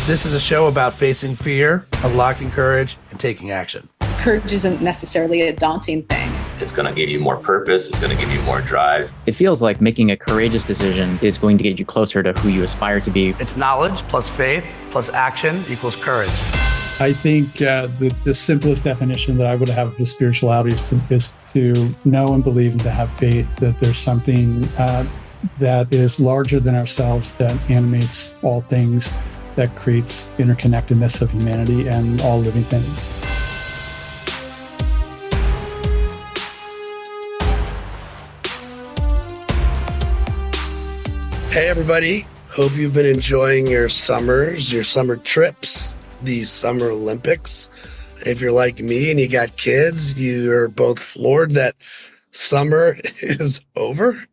This is a show about facing fear, unlocking courage, and taking action. Courage isn't necessarily a daunting thing. It's going to give you more purpose. It's going to give you more drive. It feels like making a courageous decision is going to get you closer to who you aspire to be. It's knowledge plus faith plus action equals courage. I think the simplest definition that I would have of spirituality is to know and believe and to have faith that there's something that is larger than ourselves, that animates all things, that creates interconnectedness of humanity and all living things. Hey everybody, hope you've been enjoying your summers, your summer trips, the Summer Olympics. If you're like me and you got kids, you're both floored that summer is over.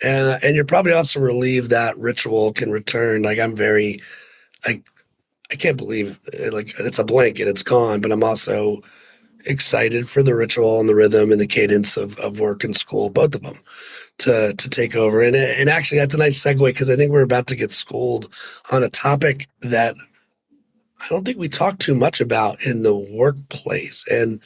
And you're probably also relieved that ritual can return. Like I can't believe it, like it's a blanket, it's gone, but I'm also excited for the ritual and the rhythm and the cadence of work and school, both of them, to take over. And actually that's a nice segue because I think we're about to get schooled on a topic that I don't think we talk too much about in the workplace. And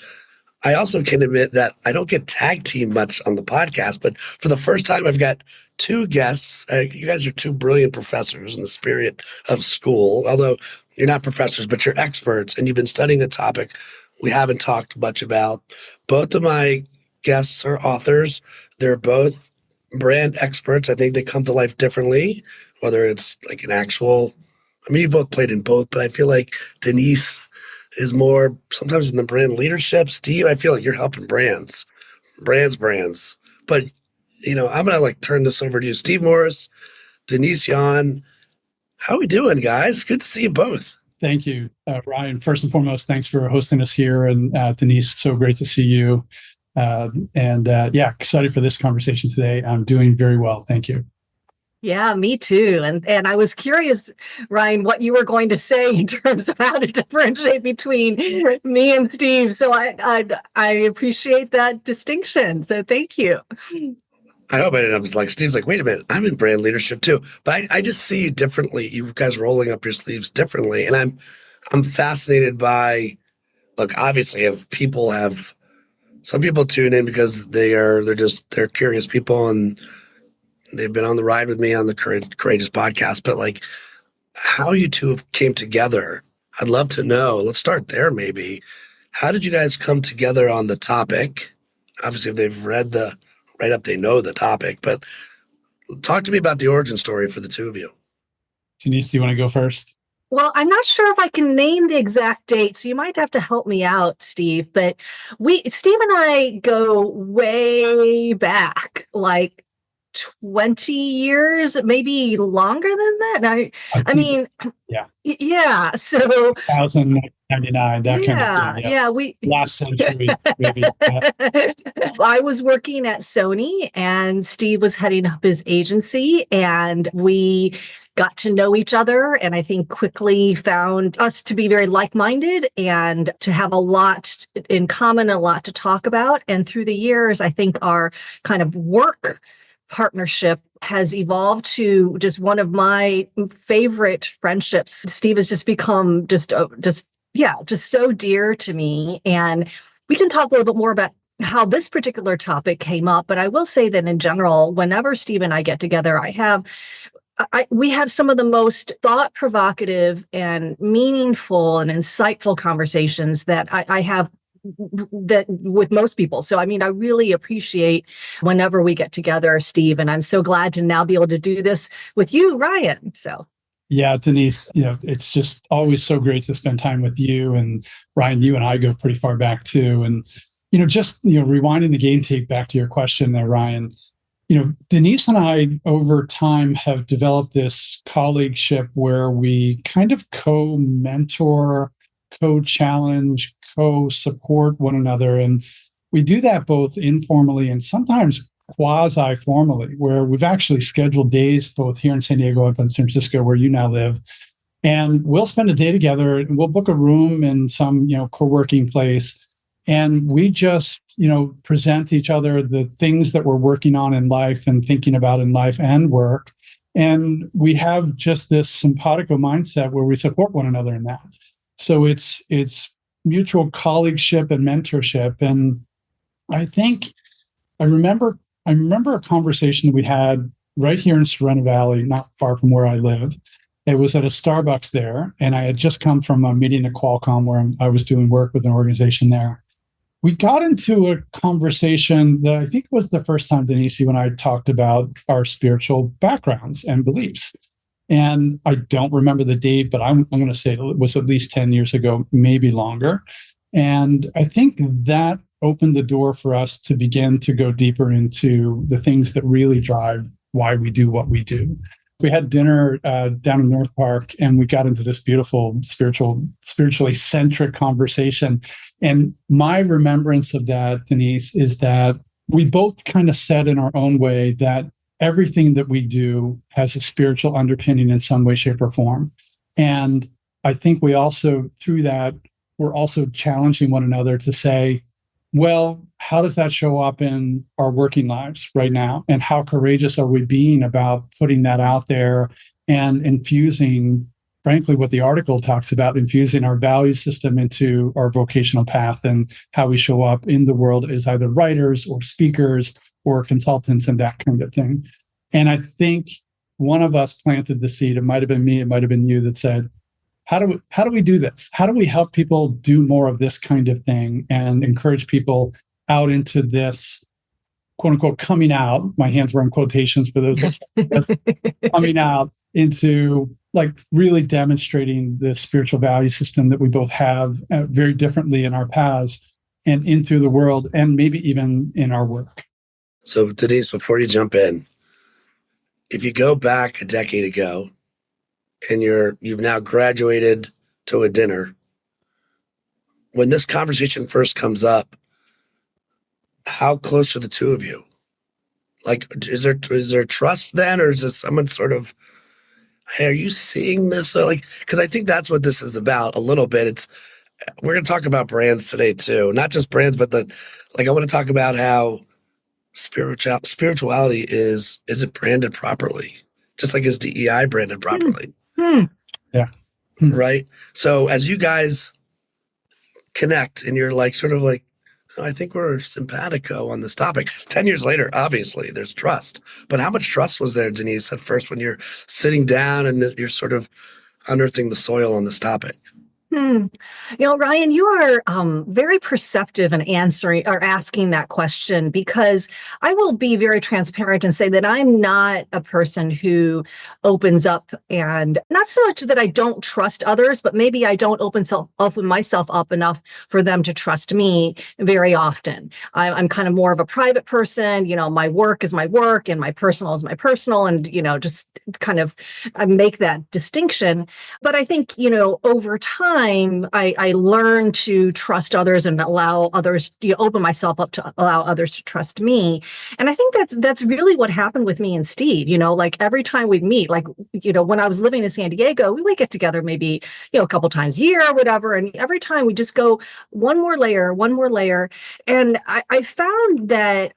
I also can admit that I don't get tag team much on the podcast, but for the first time, I've got two guests. You guys are two brilliant professors in the spirit of school, although you're not professors, but you're experts and you've been studying the topic we haven't talked much about. Both of my guests are authors. They're both brand experts. I think they come to life differently, whether it's like an actual, I mean, you both played in both, but I feel like Denise is more sometimes in the brand leadership. Steve, I feel like you're helping brands. But, you know, I'm going to turn this over to you. Steve Morris, Denise Yohn. How are we doing, guys? Good to see you both. Thank you, Ryan. First and foremost, thanks for hosting us here. And Denise, so great to see you. Excited for this conversation today. I'm doing very well. Thank you. Yeah, me too. And I was curious, Ryan, what you were going to say in terms of how to differentiate between me and Steve. So I appreciate that distinction. So thank you. I hope I didn't have like Steve's like, wait a minute, I'm in brand leadership too. But I just see you differently. You guys rolling up your sleeves differently. And I'm fascinated by, look, obviously some people tune in because they're curious people and they've been on the ride with me on the Courageous podcast, but like how you two have came together, I'd love to know. Let's start there maybe. How did you guys come together on the topic? Obviously, if they've read the write-up, they know the topic, but talk to me about the origin story for the two of you. Denise, do you want to go first? Well, I'm not sure if I can name the exact date, so you might have to help me out, Steve. But Steve and I go way back, like 20 years, maybe longer than that. I mean, yeah. So 1999, that kind of thing. Yeah, last century, maybe. I was working at Sony, and Steve was heading up his agency, and we got to know each other, and I think quickly found us to be very like-minded and to have a lot in common, a lot to talk about. And through the years, I think our kind of work partnership has evolved to just one of my favorite friendships. Steve has just become just so dear to me. And we can talk a little bit more about how this particular topic came up. But I will say that in general, whenever Steve and I get together, we have some of the most thought-provocative and meaningful and insightful conversations that I have that with most people. So, I mean, I really appreciate whenever we get together, Steve, and I'm so glad to now be able to do this with you, Ryan. So. Yeah, Denise, it's just always so great to spend time with you. And Ryan, you and I go pretty far back too. And, rewinding the game tape back to your question there, Ryan, Denise and I over time have developed this colleagueship where we kind of co-mentor, co-challenge, co-support one another. And we do that both informally and sometimes quasi-formally, where we've actually scheduled days both here in San Diego and in San Francisco, where you now live. And we'll spend a day together and we'll book a room in some, co-working place. And we just, present each other the things that we're working on in life and thinking about in life and work. And we have just this simpatico mindset where we support one another in that. So it's mutual colleagueship and mentorship. And I think I remember a conversation that we had right here in Serena Valley, not far from where I live. It was at a Starbucks there, and I had just come from a meeting at Qualcomm where I was doing work with an organization there. We got into a conversation that I think was the first time, Denise, you and I talked about our spiritual backgrounds and beliefs. And I don't remember the date, but I'm going to say it was at least 10 years ago, maybe longer. And I think that opened the door for us to begin to go deeper into the things that really drive why we do what we do. We had dinner down in North Park, and we got into this beautiful spiritually centric conversation. And my remembrance of that, Denise, is that we both kind of said in our own way that everything that we do has a spiritual underpinning in some way, shape, or form. And I think we also, through that, we're also challenging one another to say, well, how does that show up in our working lives right now? And how courageous are we being about putting that out there and infusing, frankly, what the article talks about, infusing our value system into our vocational path and how we show up in the world as either writers or speakers or consultants and that kind of thing. And I think one of us planted the seed. It might have been me, it might have been you, that said, how do we do this? How do we help people do more of this kind of thing and encourage people out into this, quote unquote, coming out? My hands were in quotations for those coming out into like really demonstrating the spiritual value system that we both have very differently in our paths and into the world, and maybe even in our work. So Denise, before you jump in, if you go back a decade ago, and you've now graduated to a dinner, when this conversation first comes up, how close are the two of you? Like, is there trust then, or is this someone sort of, hey, are you seeing this? Or like, because I think that's what this is about a little bit. We're going to talk about brands today too, not just brands, but I want to talk about how spirituality is it branded properly, just like is DEI branded properly. Yeah. Right. So as you guys connect and you're like, sort of like, oh, I think we're simpatico on this topic. 10 years later, obviously there's trust, but how much trust was there, Denise, at first when you're sitting down and you're sort of unearthing the soil on this topic? Ryan, you are very perceptive in answering or asking that question, because I will be very transparent and say that I'm not a person who opens up, and not so much that I don't trust others, but maybe I don't open myself up enough for them to trust me very often. I'm kind of more of a private person. My work is my work and my personal is my personal, and, just kind of I make that distinction. But I think, over time, I learned to trust others and allow others, open myself up to allow others to trust me. And I think that's really what happened with me and Steve. Like every time we'd meet, when I was living in San Diego, we would get together maybe, a couple times a year or whatever. And every time we just go one more layer. And I found that,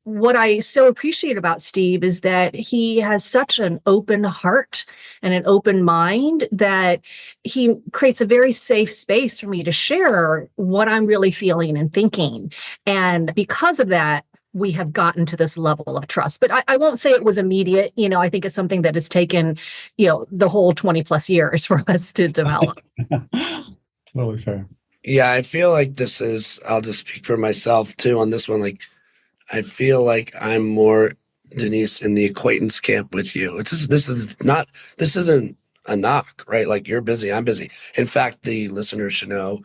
what I so appreciate about Steve is that he has such an open heart and an open mind that he creates a very safe space for me to share what I'm really feeling and thinking. And because of that, we have gotten to this level of trust. But I won't say it was immediate. I think it's something that has taken, the whole 20 plus years for us to develop. Totally fair. Yeah, I feel like I'll just speak for myself too on this one. Like, I feel like I'm more, Denise, in the acquaintance camp with you. This isn't a knock, right? Like, you're busy, I'm busy. In fact, the listeners should know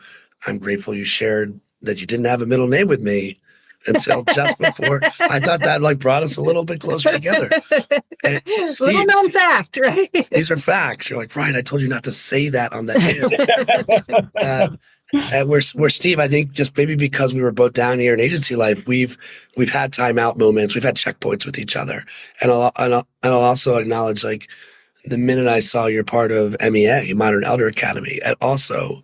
I'm grateful you shared that you didn't have a middle name with me until just before. I thought that brought us a little bit closer together. Steve, little known fact, right? These are facts. You're like, Ryan, I told you not to say that on the air. And we're Steve, I think just maybe because we were both down here in agency life, we've had timeout moments, we've had checkpoints with each other. And I'll also acknowledge, the minute I saw you're part of MEA, Modern Elder Academy, and also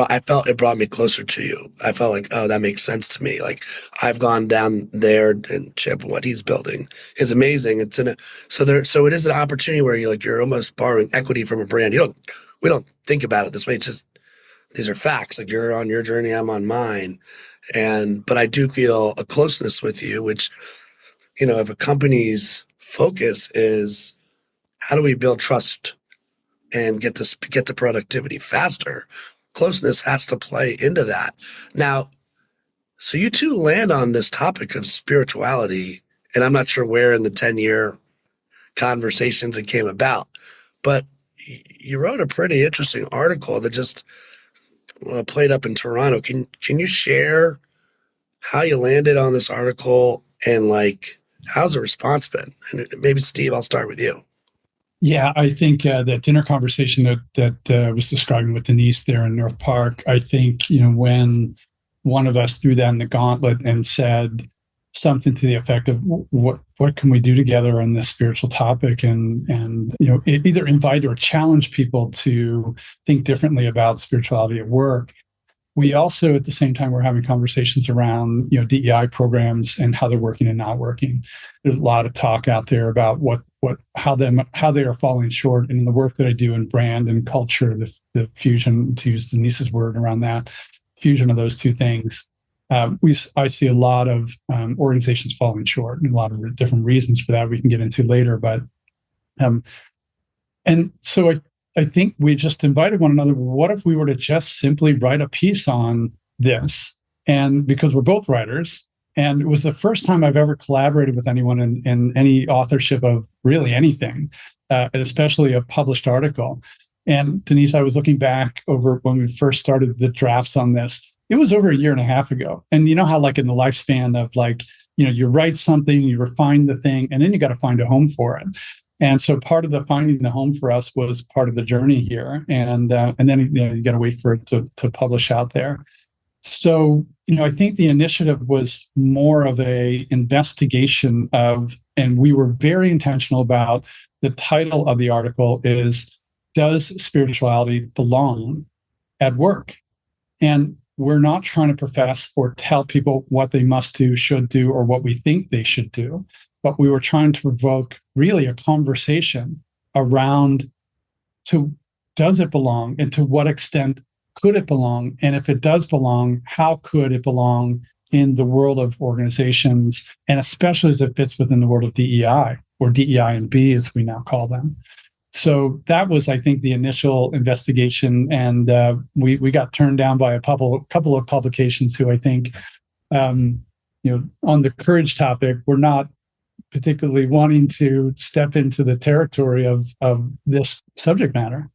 I felt it brought me closer to you. I felt like, oh, that makes sense to me. Like I've gone down there, and Chip, what he's building is amazing. So it is an opportunity where you're almost borrowing equity from a brand. We don't think about it this way. It's just, these are facts. Like you're on your journey, I'm on mine. But I do feel a closeness with you, which, if a company's focus is how do we build trust and get to productivity faster, closeness has to play into that. Now, so you two land on this topic of spirituality, and I'm not sure where in the 10-year conversations it came about, but you wrote a pretty interesting article that just played up in Toronto. Can you share how you landed on this article and how's the response been? And maybe Steve, I'll start with you. Yeah, I think that dinner conversation that I was describing with Denise there in North Park, I think, when one of us threw that in the gauntlet and said something to the effect of what can we do together on this spiritual topic, and either invite or challenge people to think differently about spirituality at work. We also, at the same time, we're having conversations around, DEI programs and how they're working and not working. There's a lot of talk out there about how they are falling short. And in the work that I do in brand and culture, the fusion, to use Denise's word around that, fusion of those two things, I see a lot of organizations falling short, and a lot of different reasons for that we can get into later. But and so I think we just invited one another. What if we were to just simply write a piece on this? And because we're both writers, and it was the first time I've ever collaborated with anyone in any authorship of really anything, and especially a published article. And Denise, I was looking back over when we first started the drafts on this. It was over 1.5 years ago. And you know how in the lifespan of you write something, you refine the thing, and then you got to find a home for it. And so part of the finding the home for us was part of the journey here. And then you got to wait for it to publish out there. So, I think the initiative was more of a investigation of, and we were very intentional about the title of the article is, does spirituality belong at work? And we're not trying to profess or tell people what they must do, should do, or what we think they should do. But we were trying to provoke really a conversation around does it belong, and to what extent could it belong? And if it does belong, how could it belong in the world of organizations, and especially as it fits within the world of DEI, or DEI and B, as we now call them. So that was, I think, the initial investigation, and we got turned down by a couple of publications who I think, on the courage topic, were not particularly wanting to step into the territory of this subject matter.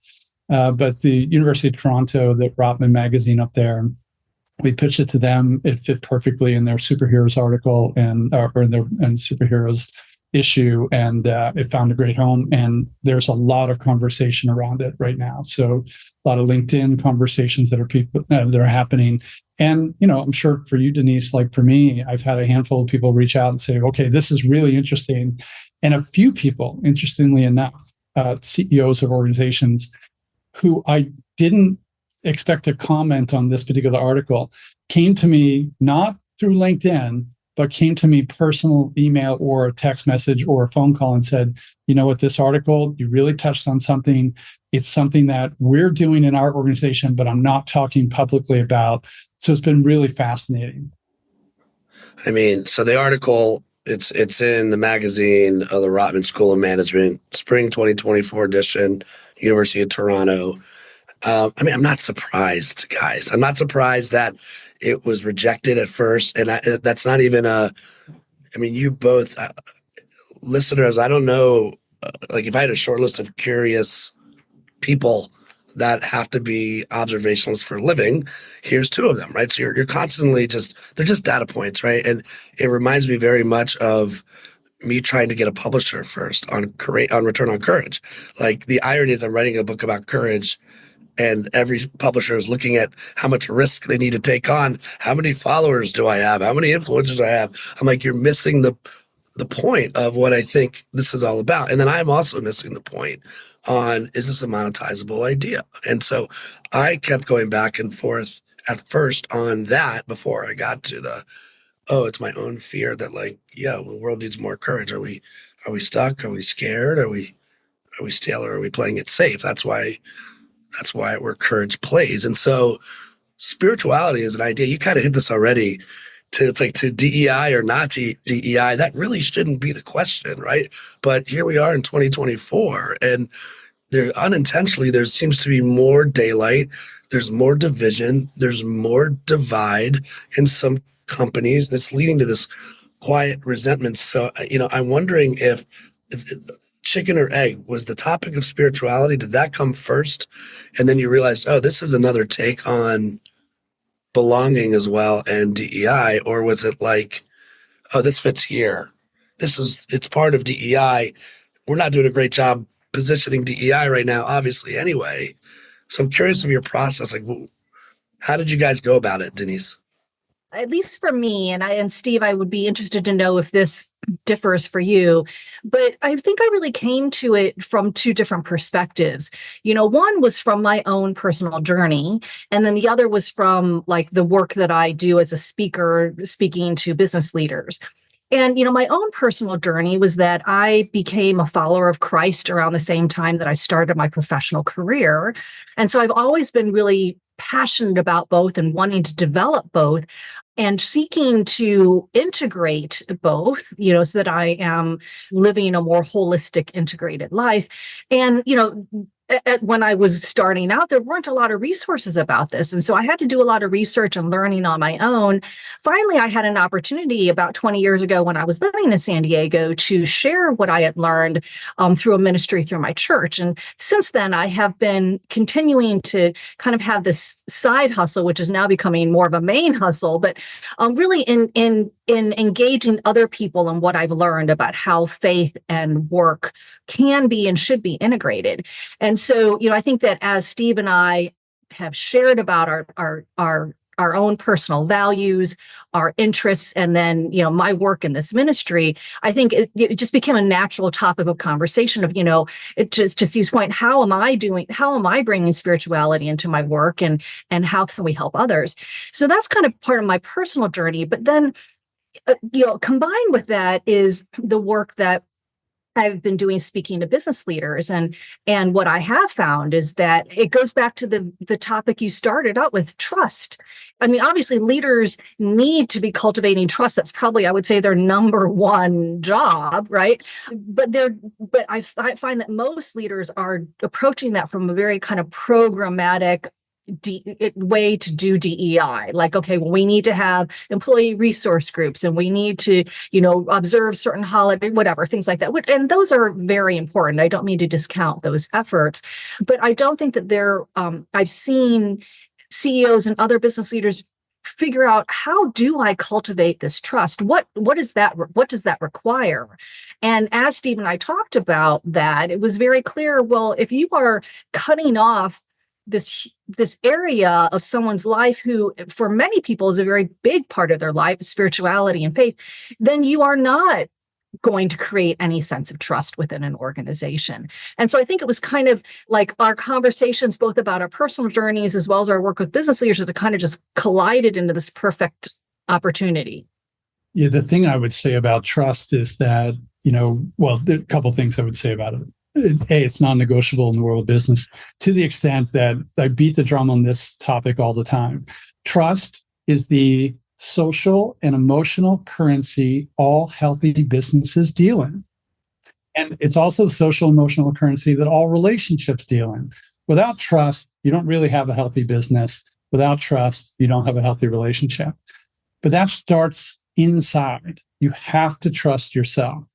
But the University of Toronto, the Rotman magazine up there, we pitched it to them. It fit perfectly in their superheroes article and superheroes issue, and it found a great home. And there's a lot of conversation around it right now. So a lot of LinkedIn conversations that are happening. And, I'm sure for you, Denise, like for me, I've had a handful of people reach out and say, okay, this is really interesting. And a few people, interestingly enough, CEOs of organizations who I didn't expect to comment on this particular article, came to me, not through LinkedIn, but came to me personal email or a text message or a phone call and said, you know what, this article, you really touched on something. It's something that we're doing in our organization, but I'm not talking publicly about. So it's been really fascinating. I mean, so the article, it's in the magazine of the Rotman School of Management, spring 2024 edition, University of Toronto. I'm not surprised, guys. I'm not surprised that it was rejected at first. And that's not even you both, listeners, I don't know, if I had a short list of curious people that have to be observationalists for a living, here's two of them, right? So you're constantly they're just data points, right? And it reminds me very much of me trying to get a publisher first on Return on Courage. The irony is I'm writing a book about courage, and every publisher is looking at how much risk they need to take on. How many followers do I have? How many influencers do I have? I'm like, you're missing the the point of what I think this is all about. And then I'm also missing the point on, is this a monetizable idea? And so I kept going back and forth at first on that before I got to the, oh, it's my own fear that like, yeah, well, the world needs more courage. Are we stuck? Are we scared? Are we stale, or are we playing it safe? That's why where courage plays. And so spirituality is an idea. You kind of hit this already. It's like to DEI or not to DEI. That really shouldn't be the question, right? But here we are in 2024, and there unintentionally there seems to be more daylight. There's more division. There's more divide in some companies. That's leading to this quiet resentment. So, I'm wondering if chicken or egg was the topic of spirituality. Did that come first? And then you realized, oh, this is another take on belonging as well and DEI, or was it like, oh, this fits here. It's part of DEI. We're not doing a great job positioning DEI right now, obviously, anyway. So I'm curious of your process. Like, how did you guys go about it, Denise? At least for me, and Steve, I would be interested to know if this differs for you, but I think I really came to it from two different perspectives. One was from my own personal journey, and then the other was from like the work that I do as a speaker, speaking to business leaders. And, my own personal journey was that I became a follower of Christ around the same time that I started my professional career. And so I've always been really passionate about both and wanting to develop both and seeking to integrate both, so that I am living a more holistic, integrated life. And, when I was starting out, there weren't a lot of resources about this. And so I had to do a lot of research and learning on my own. Finally, I had an opportunity about 20 years ago when I was living in San Diego to share what I had learned through a ministry through my church. And since then, I have been continuing to kind of have this side hustle, which is now becoming more of a main hustle, but really in engaging other people in what I've learned about how faith and work can be and should be integrated. And so, I think that as Steve and I have shared about our own personal values, our interests, and then, my work in this ministry, I think it just became a natural topic of conversation of, it just to Steve's point, how am I bringing spirituality into my work, and how can we help others? So that's kind of part of my personal journey. But then, combined with that is the work that I've been doing speaking to business leaders. And what I have found is that it goes back to the topic you started out with, trust. I mean, obviously leaders need to be cultivating trust. That's probably, I would say, their number one job, right? But I find that most leaders are approaching that from a very kind of programmatic way to do DEI. Like, okay, well, we need to have employee resource groups, and we need to, observe certain holiday, whatever, things like that. And those are very important. I don't mean to discount those efforts, but I don't think that I've seen CEOs and other business leaders figure out, how do I cultivate this trust? What does that require? And as Steve and I talked about that, it was very clear, well, if you are cutting off this area of someone's life who for many people is a very big part of their life, spirituality and faith, then you are not going to create any sense of trust within an organization. And so I think it was kind of like our conversations, both about our personal journeys as well as our work with business leaders, that kind of just collided into this perfect opportunity. Yeah, the thing I would say about trust is that, there are a couple of things I would say about it. A, it's non-negotiable in the world of business, to the extent that I beat the drum on this topic all the time. Trust is the social and emotional currency all healthy businesses deal in. And it's also the social emotional currency that all relationships deal in. Without trust, you don't really have a healthy business. Without trust, you don't have a healthy relationship. But that starts inside. You have to trust yourself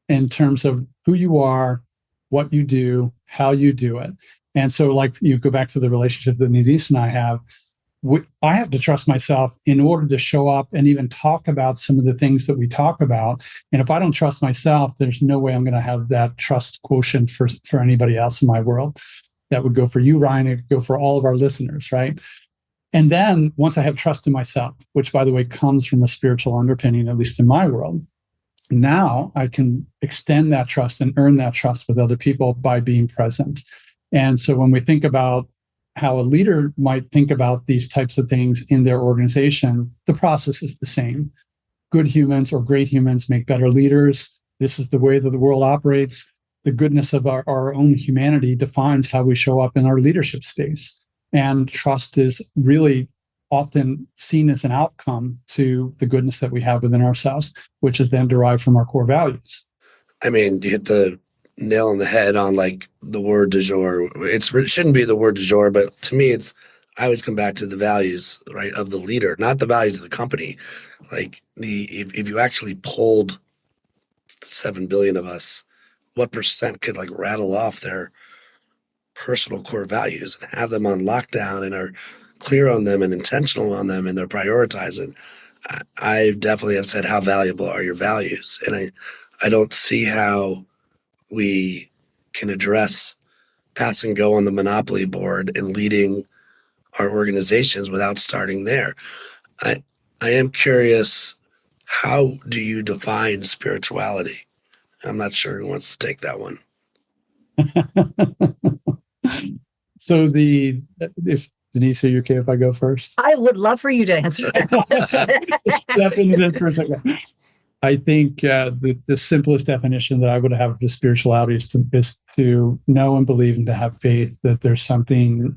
in terms of who you are, what you do, how you do it. And so, like, you go back to the relationship that Denise and I have, I have to trust myself in order to show up and even talk about some of the things that we talk about. And if I don't trust myself, there's no way I'm going to have that trust quotient for anybody else in my world. That would go for you, Ryan. It would go for all of our listeners, right? And then once I have trust in myself, which, by the way, comes from a spiritual underpinning, at least in my world, Now I can extend that trust and earn that trust with other people by being present. And so when we think about how a leader might think about these types of things in their organization, the process is the same. Good humans or great humans make better leaders. This is the way that the world operates. The goodness of our own humanity defines how we show up in our leadership space. And trust is really often seen as an outcome to the goodness that we have within ourselves, which is then derived from our core values. I mean, you hit the nail on the head on like the word du jour. It shouldn't be the word du jour, but to me, I always come back to the values, right, of the leader, not the values of the company. Like if you actually polled 7 billion of us, what percent could like rattle off their personal core values and have them on lockdown and are clear on them and intentional on them and they're prioritizing? I definitely have said, how valuable are your values? And I don't see how we can address pass and go on the monopoly board and leading our organizations without starting there. I am curious, how do you define spirituality? I'm not sure who wants to take that one. So if Denise, are you okay if I go first? I would love for you to answer that. Step into this for a second. I think the simplest definition that I would have of spirituality is to know and believe and to have faith that there's something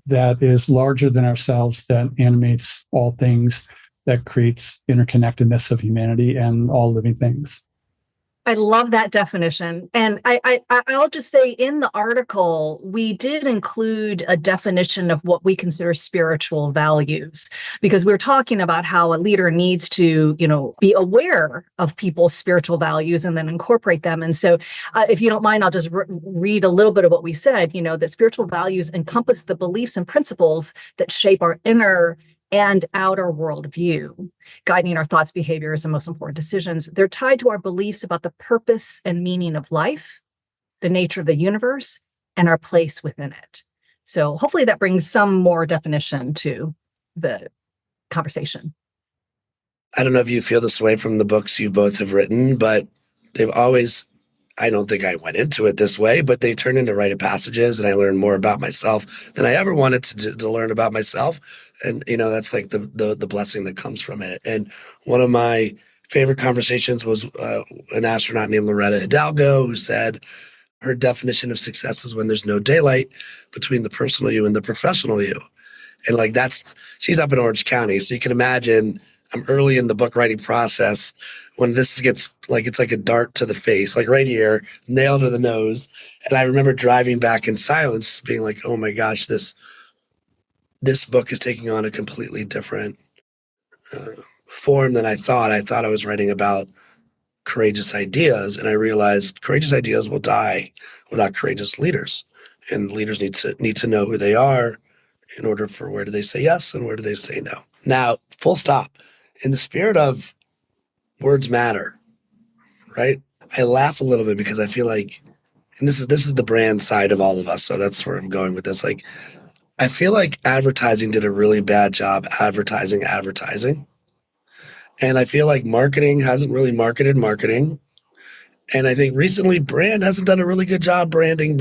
that is larger than ourselves, that animates all things, that creates interconnectedness of humanity and all living things. I love that definition. And I'll just say in the article, we did include a definition of what we consider spiritual values, because we're talking about how a leader needs to, be aware of people's spiritual values and then incorporate them. And so if you don't mind, I'll just read a little bit of what we said, that spiritual values encompass the beliefs and principles that shape our inner and outer worldview, guiding our thoughts, behaviors, and most important decisions. They're tied to our beliefs about the purpose and meaning of life, the nature of the universe, and our place within it. So hopefully that brings some more definition to the conversation. I don't know if you feel this way from the books you both have written, but they've always, I don't think I went into it this way, but they turn into rite of passages, and I learned more about myself than I ever wanted to learn about myself. And, that's like the blessing that comes from it. And one of my favorite conversations was an astronaut named Loretta Hidalgo, who said her definition of success is when there's no daylight between the personal you and the professional you. And like she's up in Orange County. So you can imagine I'm early in the book writing process when this gets like, it's like a dart to the face, like right here, nail to the nose. And I remember driving back in silence being like, oh my gosh, this book is taking on a completely different form than I thought. I thought I was writing about courageous ideas, and I realized courageous ideas will die without courageous leaders. And leaders need to know who they are in order for where do they say yes and where do they say no. Now, full stop. In the spirit of words matter, right? I laugh a little bit because I feel like, and this is the brand side of all of us, so that's where I'm going with this. Like, I feel like advertising did a really bad job advertising. And I feel like marketing hasn't really marketed marketing. And I think recently brand hasn't done a really good job branding,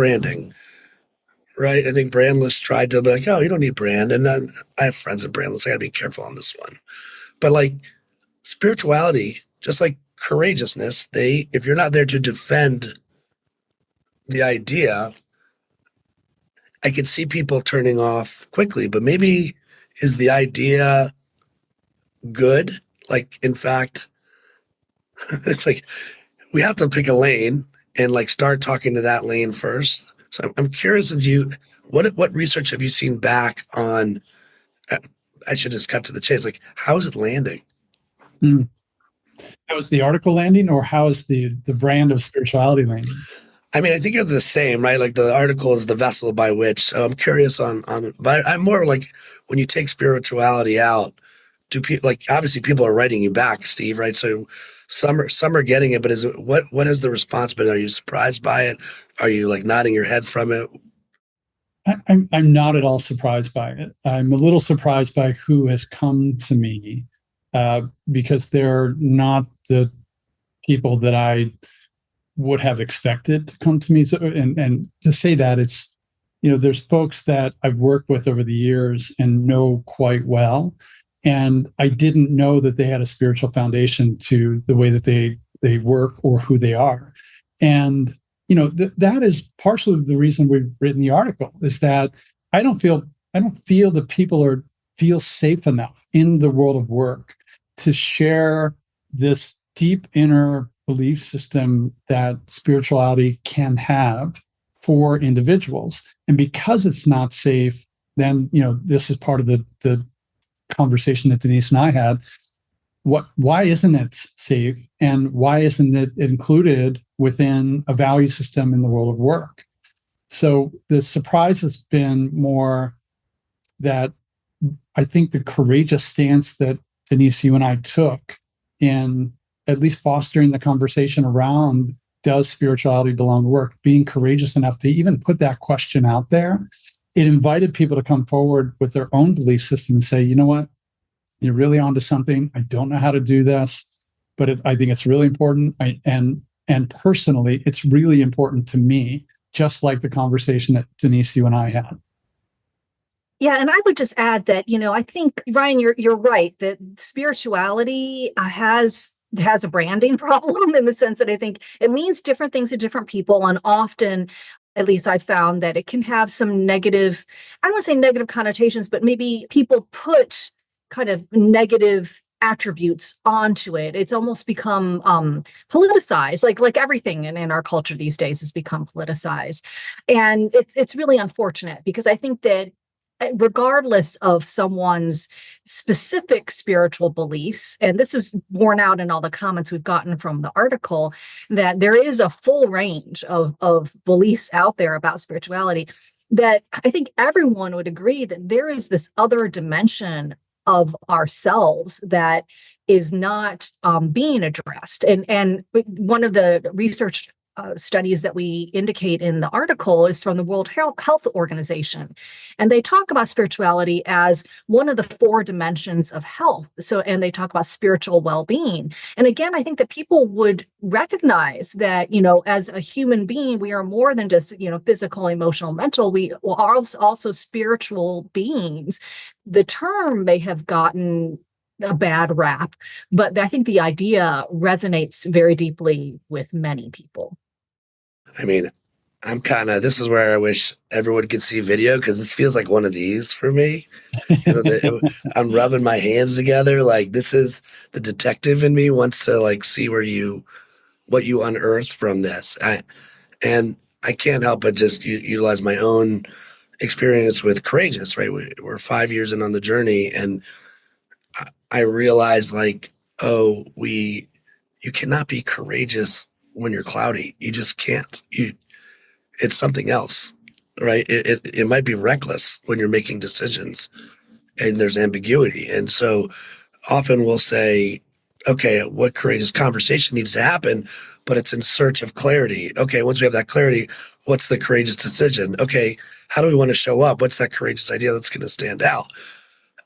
right? I think Brandless tried to be like, oh, you don't need brand. And then I have friends at Brandless. I got to be careful on this one. But like spirituality, just like courageousness, if you're not there to defend the idea, I could see people turning off quickly, but maybe is the idea good? Like, in fact, it's like we have to pick a lane and like start talking to that lane first. So I'm curious of what research have you seen back on, I should just cut to the chase. Like, how is it landing? How is the article landing, or how is the brand of spirituality landing? I mean, I think they're the same, right? Like the article is the vessel by which. So I'm curious but I'm more like when you take spirituality out, do people like obviously people are writing you back, Steve, right? So some are getting it, but what has the response been? Are you surprised by it? Are you like nodding your head from it? I'm not at all surprised by it. I'm a little surprised by who has come to me because they're not the people that I would have expected to come to me. So, and to say that, it's, there's folks that I've worked with over the years and know quite well, and I didn't know that they had a spiritual foundation to the way that they work or who they are. And that is partially the reason we've written the article, is that I don't feel that people feel safe enough in the world of work to share this deep inner belief system that spirituality can have for individuals. And because it's not safe, then this is part of the conversation that Denise and I had. Why isn't it safe, and why isn't it included within a value system in the world of work? So the surprise has been more that I think the courageous stance that Denise, you and I took in at least fostering the conversation around, does spirituality belong to work, being courageous enough to even put that question out there, it invited people to come forward with their own belief system and say, you know what, you're really onto something. I don't know how to do this, but I think it's really important. And personally, it's really important to me, just like the conversation that Denise, you and I had. Yeah, and I would just add that, I think, Ryan, you're right, that spirituality has a branding problem, in the sense that I think it means different things to different people. And often, at least I found that it can have some negative, I don't want to say negative connotations, but maybe people put kind of negative attributes onto it. It's almost become politicized, like everything in our culture these days has become politicized. And it's really unfortunate, because I think that regardless of someone's specific spiritual beliefs, and this is borne out in all the comments we've gotten from the article, that there is a full range of beliefs out there about spirituality, that I think everyone would agree that there is this other dimension of ourselves that is not being addressed. And one of the research studies that we indicate in the article is from the World Health Organization. And they talk about spirituality as one of the 4 dimensions of health. And they talk about spiritual well-being. And again, I think that people would recognize that, as a human being, we are more than just, physical, emotional, mental. We are also spiritual beings. The term may have gotten a bad rap, but I think the idea resonates very deeply with many people. I mean, this is where I wish everyone could see video, because this feels like one of these for me. I'm rubbing my hands together. Like, this is the detective in me wants to see what you unearthed from this. And I can't help but just utilize my own experience with Courageous, right? We're 5 years in on the journey, and I realized you cannot be courageous when you're cloudy. You just can't. It's something else, right? It might be reckless when you're making decisions and there's ambiguity. And so often we'll say, okay, what courageous conversation needs to happen, but it's in search of clarity. Okay, once we have that clarity, what's the courageous decision? Okay, how do we want to show up? What's that courageous idea that's going to stand out?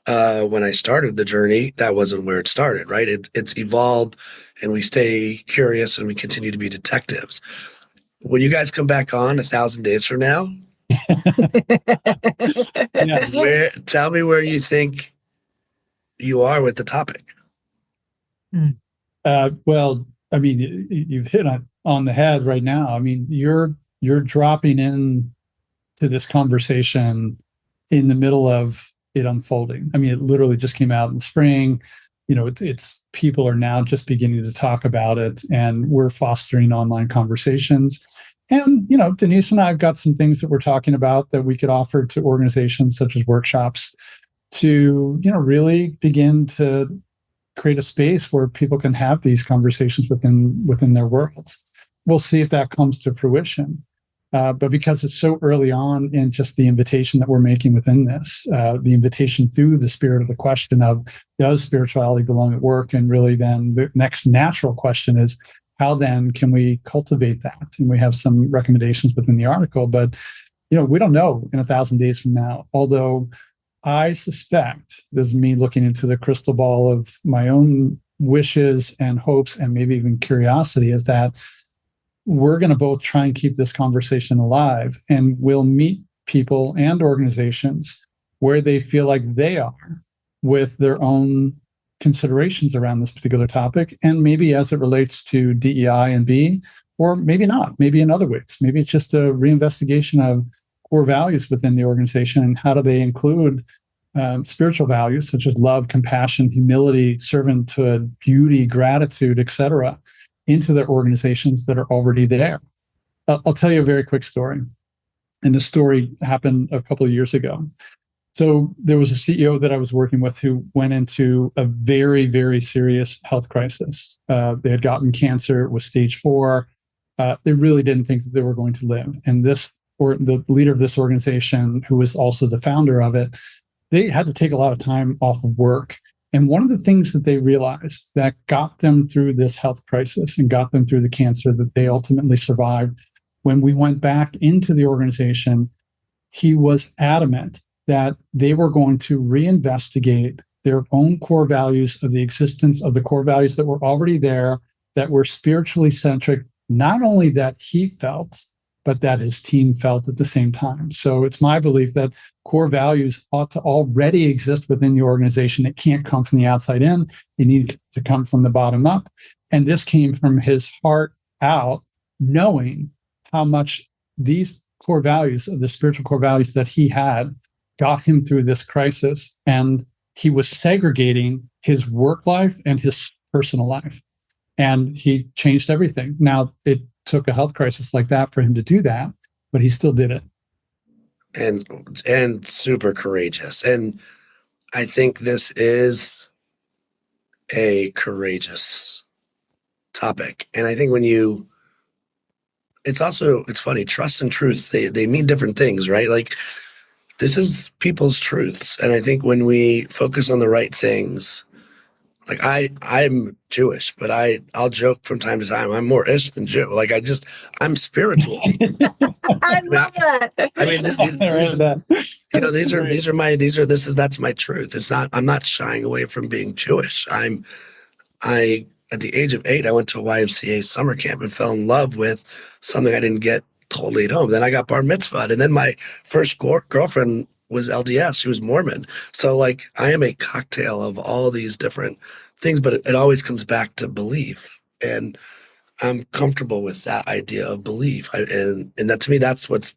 When I started the journey, that wasn't where it started, right? It's evolved, and we stay curious and we continue to be detectives. When you guys come back on 1,000 days from now, tell me where you think you are with the topic. Well, I mean, you've hit on the head right now. I mean, you're dropping in to this conversation in the middle of it unfolding. I mean, it literally just came out in the spring. It's people are now just beginning to talk about it, and we're fostering online conversations. And, Denise and I have got some things that we're talking about that we could offer to organizations, such as workshops, to, really begin to create a space where people can have these conversations within their worlds. We'll see if that comes to fruition. But because it's so early on in just the invitation that we're making within this, the invitation through the spirit of the question of, does spirituality belong at work? And really then the next natural question is, how then can we cultivate that? And we have some recommendations within the article, but we don't know in 1,000 days from now, although I suspect, this is me looking into the crystal ball of my own wishes and hopes and maybe even curiosity is that we're going to both try and keep this conversation alive, and we'll meet people and organizations where they feel like they are with their own considerations around this particular topic, and maybe as it relates to DEI and B, or maybe not, maybe in other ways. Maybe it's just a reinvestigation of core values within the organization, and how do they include spiritual values such as love, compassion, humility, servanthood, beauty, gratitude, etc., into their organizations that are already there. I'll tell you a very quick story. And this story happened a couple of years ago. So there was a CEO that I was working with who went into a very, very serious health crisis. They had gotten cancer. It was stage 4. They really didn't think that they were going to live. And the leader of this organization, who was also the founder of it, they had to take a lot of time off of work. And one of the things that they realized that got them through this health crisis and got them through the cancer that they ultimately survived, when we went back into the organization, he was adamant that they were going to reinvestigate their own core values, of the existence of the core values that were already there, that were spiritually centric, not only that he felt, but that his team felt at the same time. So it's my belief that core values ought to already exist within the organization. It can't come from the outside in. They need to come from the bottom up. And this came from his heart out, knowing how much these core values, the spiritual core values that he had, got him through this crisis. And he was segregating his work life and his personal life. And he changed everything. Now, it took a health crisis like that for him to do that, but he still did it. And super courageous. And I think this is a courageous topic. And I think it's funny, trust and truth, they mean different things, right? Like, this is people's truths. And I think when we focus on the right things, like I'm Jewish, but I'll joke from time to time, I'm more Ish than Jew. Like I'm spiritual. I love that. I mean, that's my truth. I'm not shying away from being Jewish. At the age of 8, I went to a YMCA summer camp and fell in love with something I didn't get totally at home. Then I got bar mitzvahed, and then my first girlfriend was LDS. She was Mormon. So like, I am a cocktail of all these different things, but it always comes back to belief. And I'm comfortable with that idea of belief. And that, to me, that's what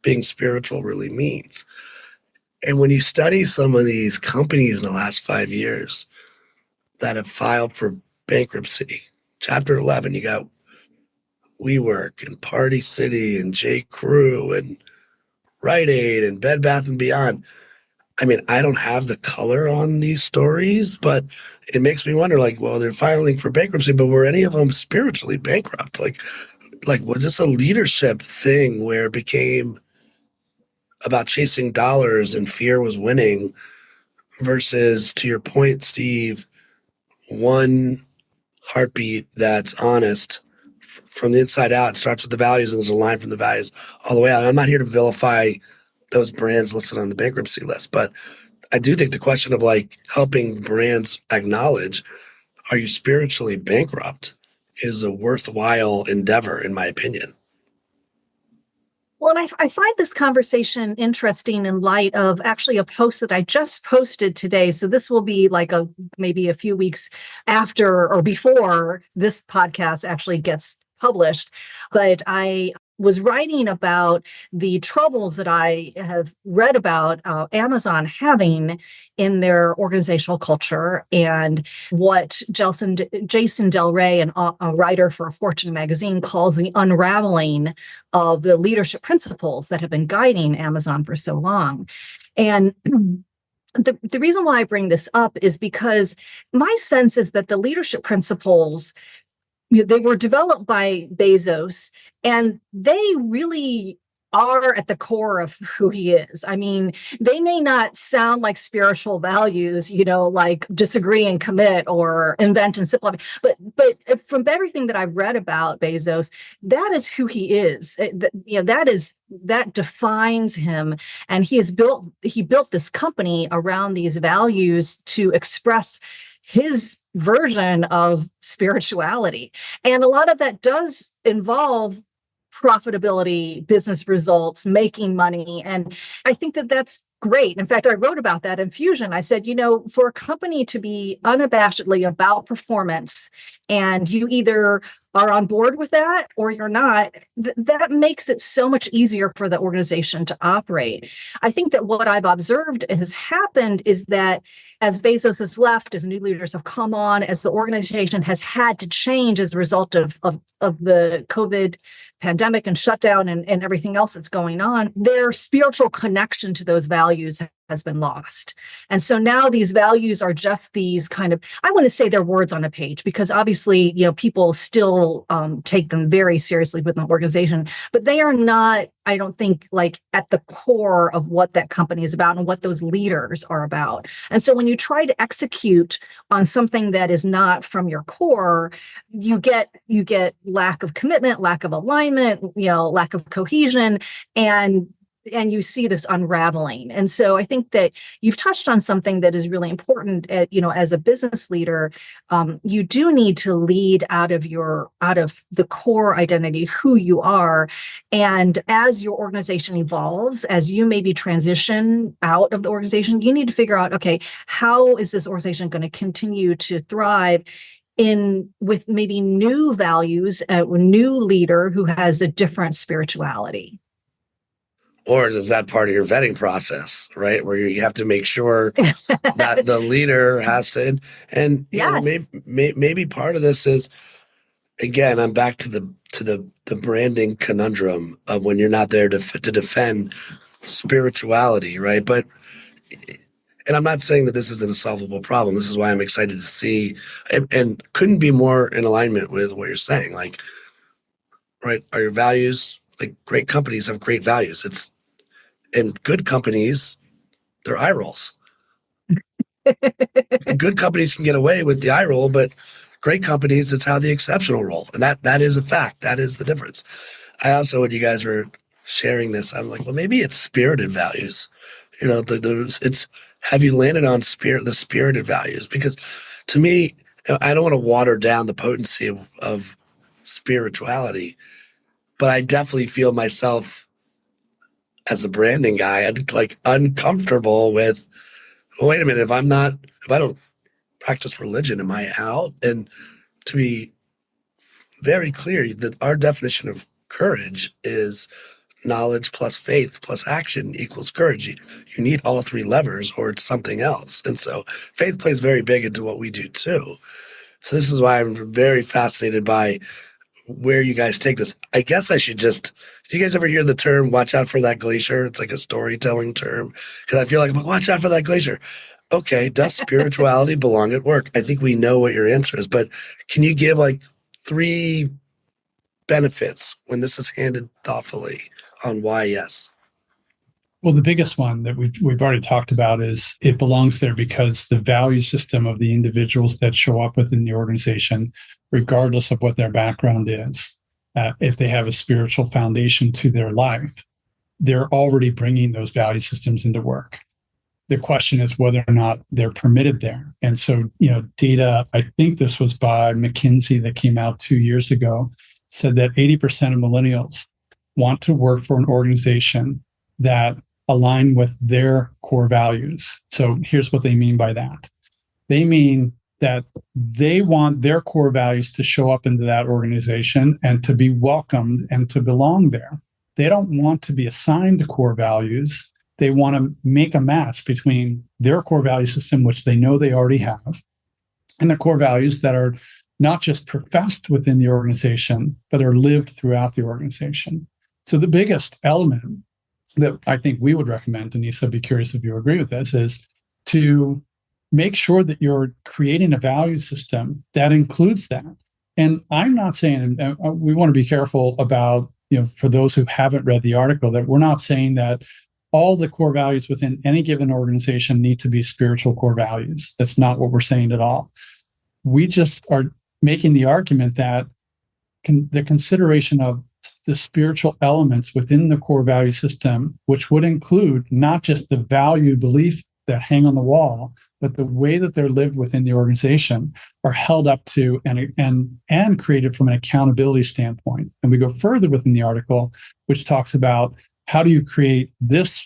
being spiritual really means. And when you study some of these companies in the last 5 years that have filed for bankruptcy, Chapter 11, you got WeWork and Party City and J. Crew and Rite Aid and Bed Bath & Beyond. I mean, I don't have the color on these stories, but it makes me wonder, like, well, they're filing for bankruptcy, but were any of them spiritually bankrupt? Like was this a leadership thing where it became about chasing dollars and fear was winning versus, to your point, Steve, one heartbeat that's honest from the inside out? It starts with the values, and there's a line from the values all the way out. I'm not here to vilify those brands listed on the bankruptcy list, but I do think the question of like helping brands acknowledge, are you spiritually bankrupt, is a worthwhile endeavor, in my opinion. Well, and I find this conversation interesting in light of actually a post that I just posted today. So this will be like maybe a few weeks after or before this podcast actually gets published. But I was writing about the troubles that I have read about Amazon having in their organizational culture, and what Jason Del Rey, a writer for Fortune magazine, calls the unraveling of the leadership principles that have been guiding Amazon for so long. And the reason why I bring this up is because my sense is that the leadership principles, they were developed by Bezos, and they really are at the core of who he is. I mean, they may not sound like spiritual values, like disagree and commit or invent and simplify, but from everything that I've read about Bezos, that is who he is. That defines him, and he built this company around these values to express his version of spirituality. And a lot of that does involve profitability, business results, making money. And I think that that's great. In fact, I wrote about that in Fusion. I said, for a company to be unabashedly about performance, and you either are on board with that or you're not, that makes it so much easier for the organization to operate. I think that what I've observed has happened is that as Bezos has left, as new leaders have come on, as the organization has had to change as a result of the COVID pandemic and shutdown and everything else that's going on, their spiritual connection to those values has been lost. And so now these values are just these kind of, I want to say they're words on a page, because obviously, people still take them very seriously within the organization, but they are not, I don't think, like at the core of what that company is about and what those leaders are about. And so when you try to execute on something that is not from your core, you get lack of commitment, lack of alignment, lack of cohesion, and you see this unraveling. And so I think that you've touched on something that is really important. As a business leader, you do need to lead out of the core identity, who you are. And as your organization evolves, as you maybe transition out of the organization, you need to figure out, okay, how is this organization going to continue to thrive with maybe new values, a new leader who has a different spirituality? Or is that part of your vetting process, right? Where you have to make sure that the leader has to, and Yes. maybe part of this is, again, I'm back to the branding conundrum of when you're not there to defend spirituality, right? But, and I'm not saying that this isn't a solvable problem. This is why I'm excited to see, and couldn't be more in alignment with what you're saying. Like, right, are your values, like great companies have great values. And good companies, they're eye rolls. Good companies can get away with the eye roll, but great companies, it's how the exceptional roll. And that is a fact. That is the difference. I also, when you guys were sharing this, I'm like, well, maybe it's spirited values. It's, have you landed on the spirited values? Because to me, I don't want to water down the potency of spirituality, but I definitely feel myself as a branding guy, I'd like uncomfortable with, well, wait a minute, if I don't practice religion, am I out? And to be very clear, that our definition of courage is knowledge plus faith plus action equals courage. You need all three levers or it's something else. And so faith plays very big into what we do too. So this is why I'm very fascinated by where you guys take this. I guess I should do you guys ever hear the term, watch out for that glacier? It's like a storytelling term. Because I feel like, watch out for that glacier. Okay, does spirituality belong at work? I think we know what your answer is, but can you give like 3 benefits when this is handled thoughtfully on why yes? Well, the biggest one that we've already talked about is it belongs there because the value system of the individuals that show up within the organization, regardless of what their background is, if they have a spiritual foundation to their life, they're already bringing those value systems into work. The question is whether or not they're permitted there. And so, data, I think this was by McKinsey that came out 2 years ago, said that 80% of millennials want to work for an organization that align with their core values. So here's what they mean by that. They mean that they want their core values to show up into that organization and to be welcomed and to belong there. They don't want to be assigned core values. They want to make a match between their core value system, which they know they already have, and the core values that are not just professed within the organization, but are lived throughout the organization. So the biggest element that I think we would recommend, Denise, I'd be curious if you agree with this, is to make sure that you're creating a value system that includes that. And I'm not saying, and we want to be careful about, for those who haven't read the article, that we're not saying that all the core values within any given organization need to be spiritual core values. That's not what we're saying at all. We just are making the argument that the consideration of the spiritual elements within the core value system, which would include not just the value belief that hang on the wall, but the way that they're lived within the organization are held up to and created from an accountability standpoint. And we go further within the article, which talks about how do you create this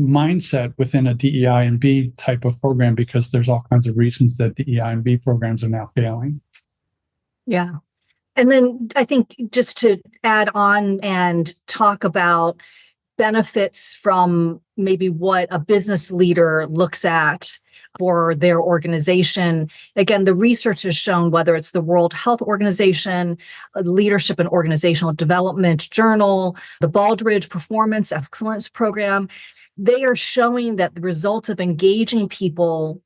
mindset within a DEI and B type of program, because there's all kinds of reasons that DEI and B programs are now failing. Yeah. And then I think just to add on and talk about benefits from maybe what a business leader looks at for their organization. Again, the research has shown, whether it's the World Health Organization, Leadership and Organizational Development Journal, the Baldrige Performance Excellence Program, they are showing that the results of engaging people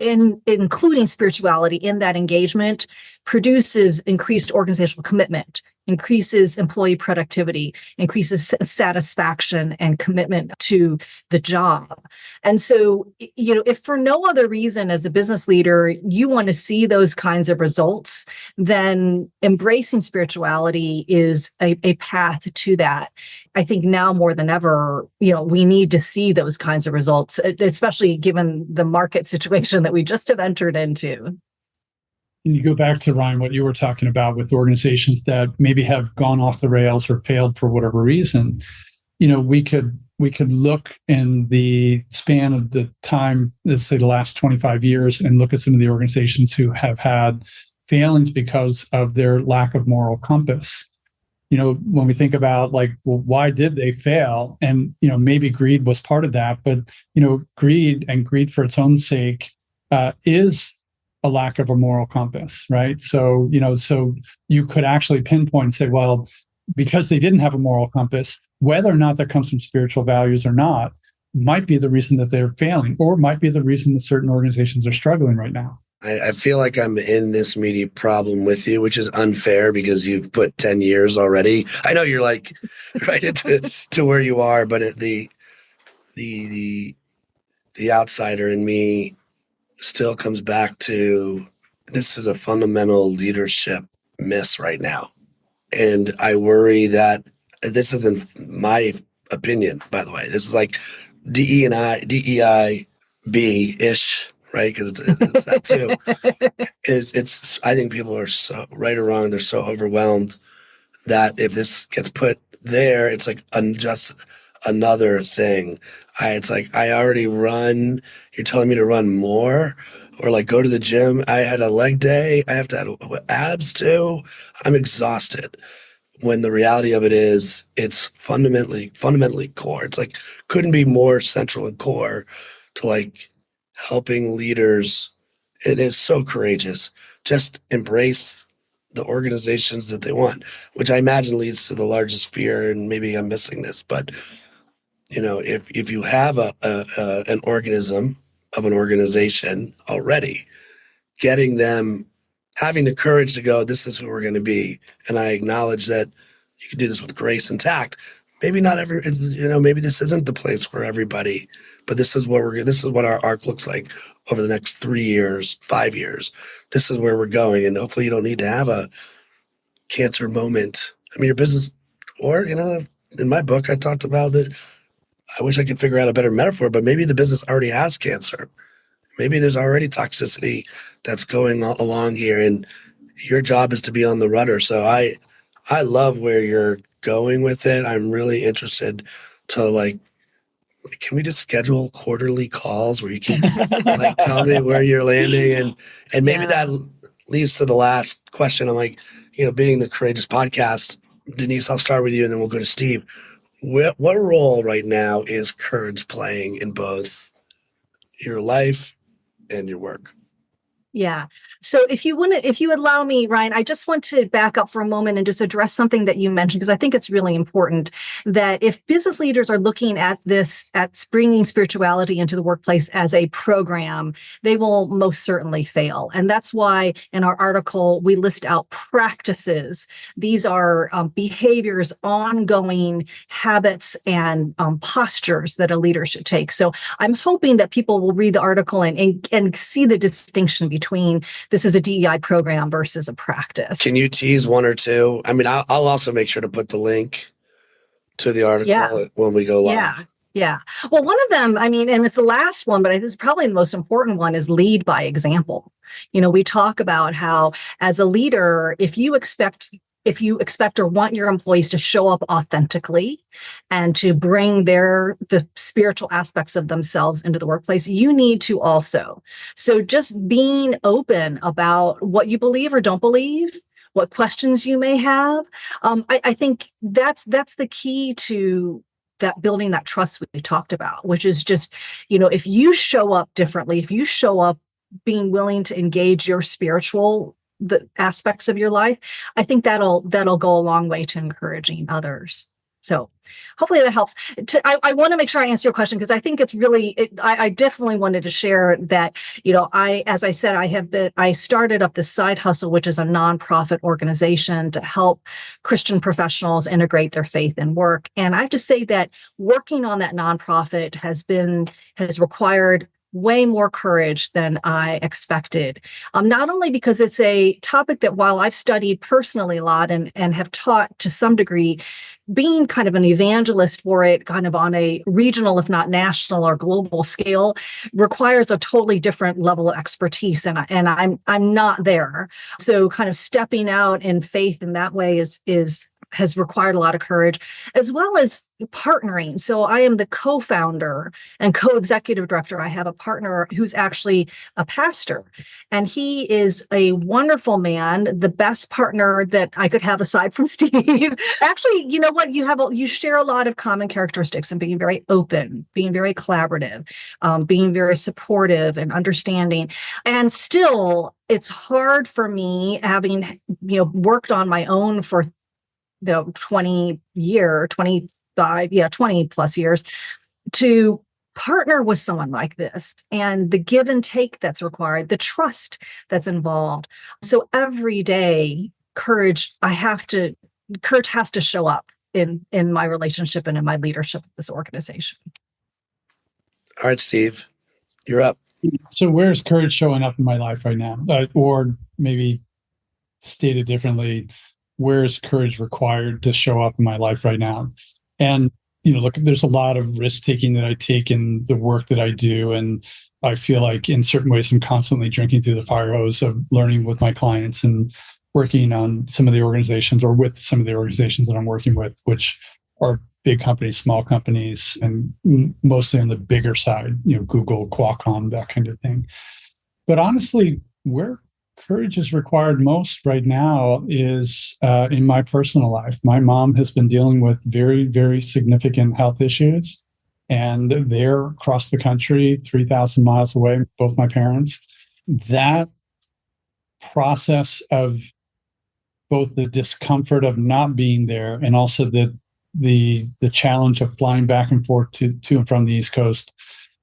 including spirituality in that engagement produces increased organizational commitment, increases employee productivity, increases satisfaction and commitment to the job. And so, if for no other reason as a business leader, you want to see those kinds of results, then embracing spirituality is a path to that. I think now more than ever, we need to see those kinds of results, especially given the market situation that we just have entered into. And you go back to, Ryan, what you were talking about with organizations that maybe have gone off the rails or failed for whatever reason. We could look in the span of the time, let's say the last 25 years, and look at some of the organizations who have had failings because of their lack of moral compass. When we think about why did they fail? And, maybe greed was part of that, but, greed for its own sake is a lack of a moral compass, right? So, so you could actually pinpoint and say, well, because they didn't have a moral compass, whether or not that comes from spiritual values or not, might be the reason that they're failing, or might be the reason that certain organizations are struggling right now. I feel like I'm in this media problem with you, which is unfair because you've put 10 years already. I know you're right to where you are, but the outsider in me still comes back to this is a fundamental leadership miss right now. And I worry that this isn't my opinion, by the way. This is like DEI-B-ish, right? Because it's that too. I think people are so right or wrong. They're so overwhelmed that if this gets put there, it's like just another thing. It's like I already run. You're telling me to run more, or go to the gym. I had a leg day. I have to add abs too. I'm exhausted. When the reality of it is, it's fundamentally core. It's couldn't be more central and core to helping leaders. It is so courageous. Just embrace the organizations that they want, which I imagine leads to the largest fear. And maybe I'm missing this, but if you have an organism of an organization already, getting them, having the courage to go, this is who we're going to be. And I acknowledge that you can do this with grace and tact. Maybe not maybe this isn't the place for everybody, but this is what our arc looks like over the next 3 years, 5 years. This is where we're going. And hopefully you don't need to have a cancer moment. I mean, your business, or, in my book, I talked about it. I wish I could figure out a better metaphor, but maybe the business already has cancer. Maybe there's already toxicity that's going along here, and your job is to be on the rudder. So I love where you're going with it. I'm really interested to can we just schedule quarterly calls where you can tell me where you're landing, and maybe that leads to the last question. I'm being the Courageous Podcast, Denise, I'll start with you and then we'll go to Steve. What role right now is courage playing in both your life and your work? Yeah. So if you allow me, Ryan, I just want to back up for a moment and just address something that you mentioned, because I think it's really important that if business leaders are looking at this, at bringing spirituality into the workplace as a program, they will most certainly fail. And that's why in our article, we list out practices. These are behaviors, ongoing habits, and postures that a leader should take. So I'm hoping that people will read the article and see the distinction between this is a DEI program versus a practice. Can you tease one or two? I mean, I'll also make sure to put the link to the article when we go live. Yeah. Yeah. Well, one of them, I mean, and it's the last one, but I think it's probably the most important one, is lead by example. We talk about how as a leader, if you expect or want your employees to show up authentically and to bring the spiritual aspects of themselves into the workplace, you need to also. So just being open about what you believe or don't believe, what questions you may have. I think that's the key to that, building that trust we talked about, which is just, if you show up differently, if you show up being willing to engage your spiritual the aspects of your life, I think that'll go a long way to encouraging others. So hopefully that helps. I want to make sure I answer your question, because I think it's really, I definitely wanted to share that, as I said, I started up this side hustle, which is a nonprofit organization to help Christian professionals integrate their faith in work. And I have to say that working on that nonprofit has required way more courage than I expected. Not only because it's a topic that, while I've studied personally a lot and have taught to some degree, being kind of an evangelist for it, kind of on a regional, if not national or global scale, requires a totally different level of expertise, and I'm not there. So, kind of stepping out in faith in that way has required a lot of courage, as well as partnering. So I am the co-founder and co-executive director. I have a partner who's actually a pastor, and he is a wonderful man, the best partner that I could have aside from Steve. Actually, you know what? You share a lot of common characteristics in being very open, being very collaborative, being very supportive and understanding. And still, it's hard for me, having worked on my own for 20 plus years, to partner with someone like this, and the give and take that's required, the trust that's involved. So every day, courage has to show up in my relationship and in my leadership of this organization. All right, Steve, you're up. So where's courage showing up in my life right now? Or maybe stated differently, where is courage required to show up in my life right now? And, look, there's a lot of risk taking that I take in the work that I do. And I feel like in certain ways, I'm constantly drinking through the fire hose of learning with my clients and working on some of the organizations, or with some of the organizations that I'm working with, which are big companies, small companies, and mostly on the bigger side, Google, Qualcomm, that kind of thing. But honestly, where courage is required most right now is in my personal life. My mom has been dealing with very, very significant health issues, and they're across the country, 3,000 miles away, both my parents. That process of both the discomfort of not being there, and also the challenge of flying back and forth to and from the East Coast,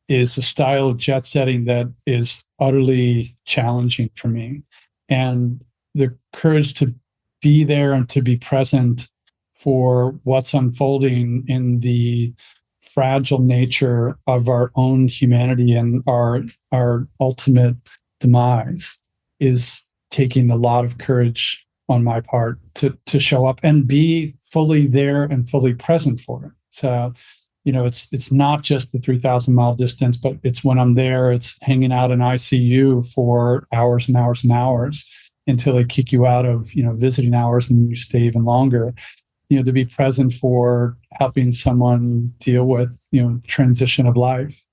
is a style of jet setting that is utterly challenging for me. And the courage to be there and to be present for what's unfolding in the fragile nature of our own humanity and our ultimate demise is taking a lot of courage on my part to show up and be fully there and fully present for it. So, it's not just the 3,000-mile distance, but it's when I'm there, it's hanging out in ICU for hours and hours and hours until they kick you out of, visiting hours, and you stay even longer, to be present for helping someone deal with, transition of life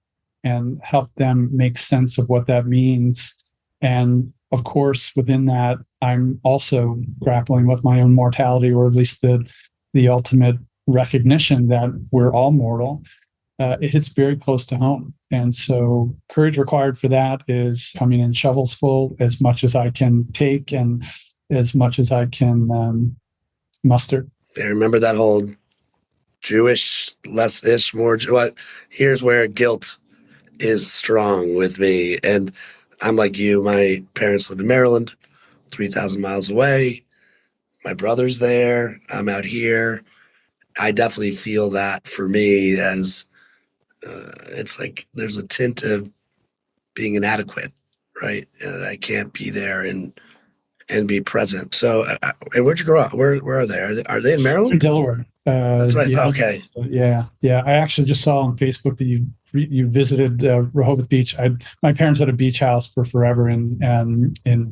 and help them make sense of what that means. And of course, within that, I'm also grappling with my own mortality, or at least the ultimate recognition that we're all mortal. It hits very close to home. And so courage required for that is coming in shovels full, as much as I can take and as much as I can muster. I remember that whole Jewish, less-ish, more. Here's where guilt is strong with me. And I'm like you. My parents live in Maryland, 3,000 miles away. My brother's there. I'm out here. I definitely feel that for me, as it's like there's a tint of being inadequate, right? And I can't be there and and be present. So, and where'd you grow up? Where are they? Are they in In Maryland? Delaware. That's right. Yeah. Okay. Yeah. I actually just saw on Facebook that you visited Rehoboth Beach. My parents had a beach house for forever in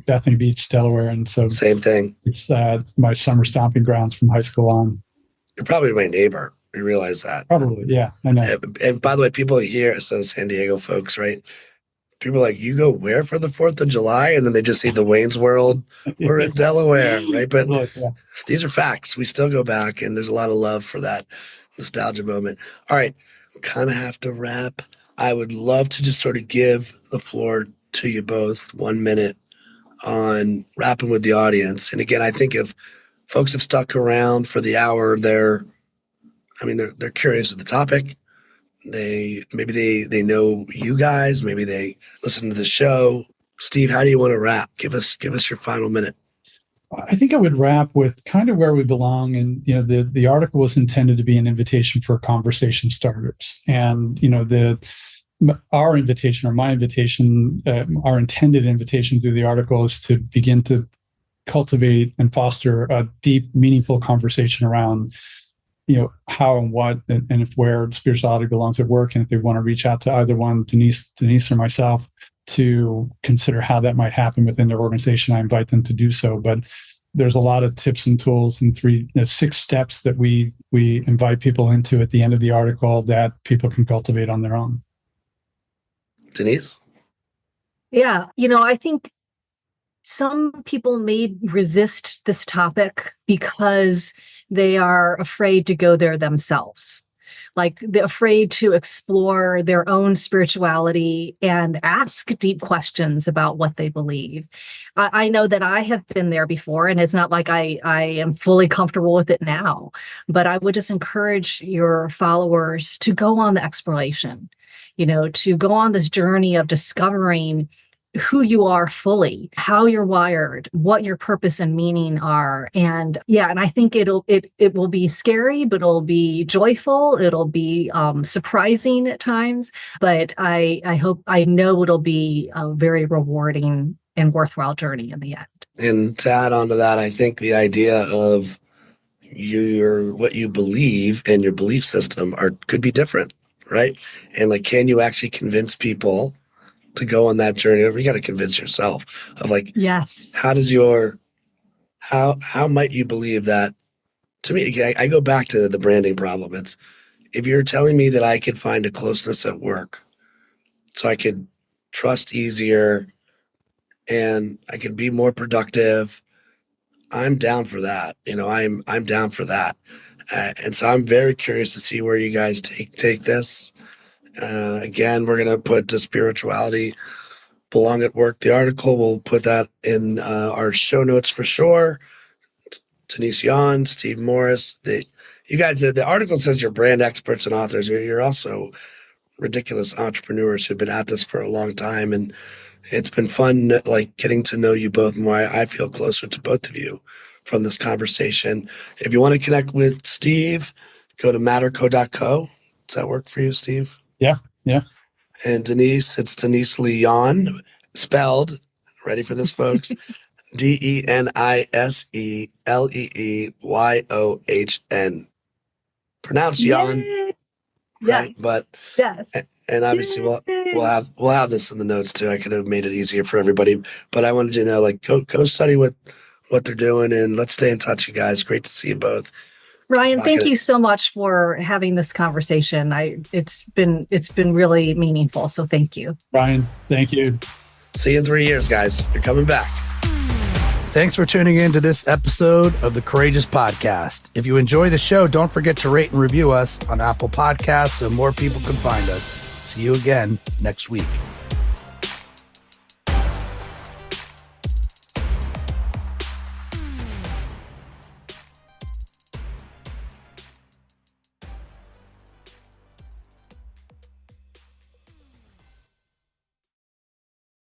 Bethany Beach, Delaware, and so Same thing. it's my summer stomping grounds from high school on. You're probably my neighbor. You realize that? Probably, yeah. I know. And by the way, people here, so San Diego folks, right? People are like, you go where for the 4th of July? And then they just see the Wayne's World. We're in Delaware, right? But Yeah. these are facts. We still go back, and there's a lot of love for that nostalgia moment. All right, we kind of have to wrap. I would love to just sort of give the floor to you both 1 minute on wrapping with the audience. And again, I think if folks have stuck around for the hour, they're curious of the topic. Maybe they know you guys. Maybe they listen to the show. Steve, how do you want to wrap? Give us your final minute. I think I would wrap with kind of where we belong. And, the article was intended to be an invitation for conversation starters. And, our invitation or my invitation, our intended invitation through the article is to begin to cultivate and foster a deep, meaningful conversation around, how and what and if where spirituality belongs at work. And if they want to reach out to either one, Denise or myself, to consider how that might happen within their organization, I invite them to do so. But there's a lot of tips and tools and 6 steps that we invite people into at the end of the article that people can cultivate on their own. Denise? Yeah. I think some people may resist this topic because they are afraid to go there themselves. Like they're afraid to explore their own spirituality and ask deep questions about what they believe. I know that I have been there before, and it's not like I am fully comfortable with it now, but I would just encourage your followers to go on the exploration, to go on this journey of discovering who you are fully, how you're wired, what your purpose and meaning are. And I think it will be scary, but it'll be joyful. It'll be surprising at times, but I know it'll be a very rewarding and worthwhile journey in the end. And to add on to that, I think the idea of what you believe and your belief system could be different, right? And can you actually convince people to go on that journey? You got to convince yourself of yes, how might you believe that? To me, I go back to the branding problem. It's if you're telling me that I could find a closeness at work, so I could trust easier and I could be more productive, I'm down for that. I'm down for that. And so I'm very curious to see where you guys take this. Again, we're going to put the spirituality belong at work. The article, we'll put that in our show notes for sure. Denise, Yohn, Steve Morris, you guys, the article says you're brand experts and authors. You're also ridiculous entrepreneurs who've been at this for a long time. And it's been fun, getting to know you both more. I feel closer to both of you from this conversation. If you want to connect with Steve, go to matterco.co. Does that work for you, Steve? Yeah. And Denise, it's Denise Yohn, spelled, ready for this, folks? DeniseleeYohn. Pronounced Yohn. Yes. Right? But Yes. and obviously we'll have this in the notes too. I could have made it easier for everybody, but I wanted you to know, go study what they're doing, and let's stay in touch, you guys. Great to see you both. Ryan, thank you so much for having this conversation. It's been really meaningful. So thank you. Ryan, thank you. See you in 3 years, guys. You're coming back. Thanks for tuning in to this episode of the Courageous Podcast. If you enjoy the show, don't forget to rate and review us on Apple Podcasts so more people can find us. See you again next week.